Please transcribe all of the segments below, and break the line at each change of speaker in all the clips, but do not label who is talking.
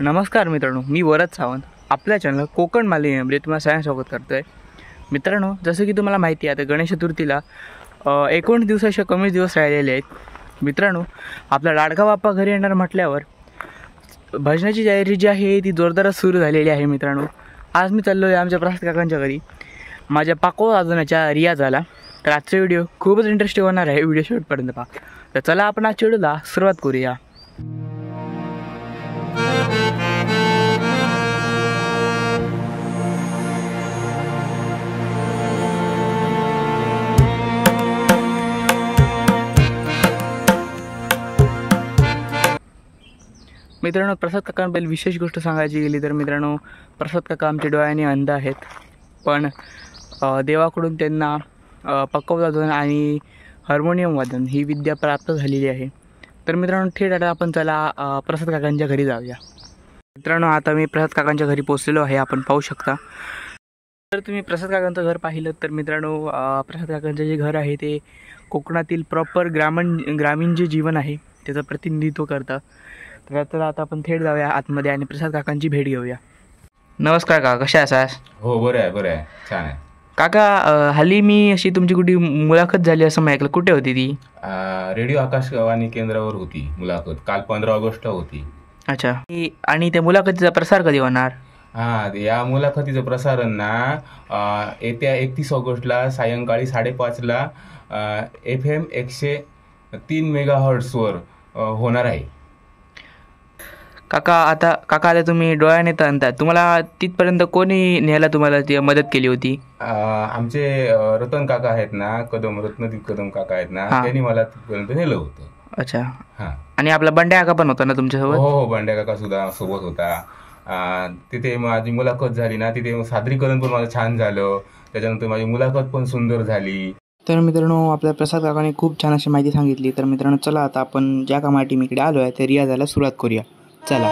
नमस्कार मित्रांनो, मी वरद सावंत आपल्या चॅनल कोकण मालिनीमध्ये तुम्हाला सगळ्यांना स्वागत करतो आहे. मित्रांनो, जसं की तुम्हाला माहिती आहे, आता गणेश चतुर्थीला 19 दिवसापेक्षा कमी दिवस राहिलेले आहेत. मित्रांनो, आपला लाडका बाप्पा घरी येणार म्हटल्यावर भजनाची तयारी जी आहे ती जोरदारच सुरू झालेली आहे. मित्रांनो, आज मी चाललो आहे आमच्या प्रसाद काकांच्या घरी माझ्या पाको वाजवण्याच्या रियाजाला. तर आजचा व्हिडिओ खूपच इंटरेस्टिंग होणार आहे, व्हिडिओ शेवटपर्यंत पहा. तर चला आपण आजच्या व्हिडिओला सुरुवात करूया. मित्रांनो, प्रसाद काकांबद्दल विशेष गोष्ट सांगायची गेली तर मित्रांनो, प्रसाद काका आमच्या डोळ्याने अंध आहेत, पण देवाकडून त्यांना पक्कव वादन आणि हार्मोनियम वादन ही विद्या प्राप्त झालेली आहे. तर मित्रांनो, थेट आता आपण चला प्रसाद काकांच्या घरी जाऊया. मित्रांनो, आता मी प्रसाद काकांच्या घरी पोचलेलो आहे, आपण पाहू शकता. जर तुम्ही प्रसाद काकांचं घर पाहिलं तर मित्रांनो, प्रसाद काकांचं जे घर आहे ते कोकणातील प्रॉपर ग्रामीण जे जीवन आहे त्याचं प्रतिनिधित्व करतं. तर आता आपण थेट जाऊया आतमध्ये आणि प्रसाद काकांची भेट घेऊया. नमस्कार काका, कशा आहात?
हो, बरं आहे, छान आहे.
काका, हल्ली मी अशी तुमची कुठे मुलाखत झाली असं मी ऐकलं, कुठे होती ती?
रेडिओ आकाशवाणी केंद्रावर होती मुलाखत, काल 15 ऑगस्टला होती.
अच्छा, आणि त्या मुलाखतीचा प्रसार कधी होणार?
या मुलाखतीचं प्रसारण ना येत्या 31 ऑगस्टला सायंकाळी 5:30ला FM 103 मेगाहर्ट्झवर होणार आहे.
काका, आता तुम्ही डोळ्याने तर आणतात, तुम्हाला तिथपर्यंत कोणी न्यायला तुम्हाला ती मदत केली होती?
आमचे रतन काका आहेत ना, रत्नदीप कदम काका आहेत ना, त्यांनी मला तिथपर्यंत नेलं होतं.
अच्छा, आणि आपला बंड्या काका पण होता ना तुमच्यासोबत?
हो, बंड्या काका सुद्धा सोबत होता. तिथे माझी मुलाखत झाली ना, तिथे सादरीकरण पण माझं छान झालं, त्याच्यानंतर माझी मुलाखत पण सुंदर झाली.
तर मित्रांनो, आपल्या प्रसाद काकाने खूप छान अशी माहिती सांगितली. तर मित्रांनो, चला आता आपण ज्या कामासाठी मी इकडे आलो आहे ते रियाजाला सुरुवात करूया. चला.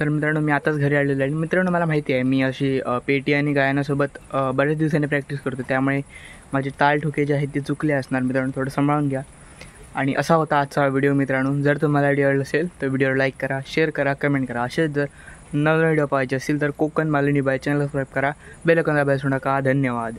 तर मित्रांनो मी आताच घरी आलेलो आहे. आणि मित्रांनो मला माहिती आहे मी अशी पेटी आणि गायनासोबत बऱ्याच दिवसांनी प्रॅक्टिस करतो, त्यामुळे माझे ताल ठोके जे आहेत ते चुकले असणार. मित्रांनो थोडं सांभाळून घ्या. आणि असा होता आजचा व्हिडिओ मित्रांनो. जर तुम्हाला व्हिडिओ आवडला असेल तर व्हिडिओला लाईक करा, शेअर करा, कमेंट करा. असेच जर नवीन व्हिडिओ पाहायचे असेल तर कोकण मालवणी बाय चॅनल सबस्क्राईब करा, बेल आयकॉन दाबायला विसरू नका. धन्यवाद.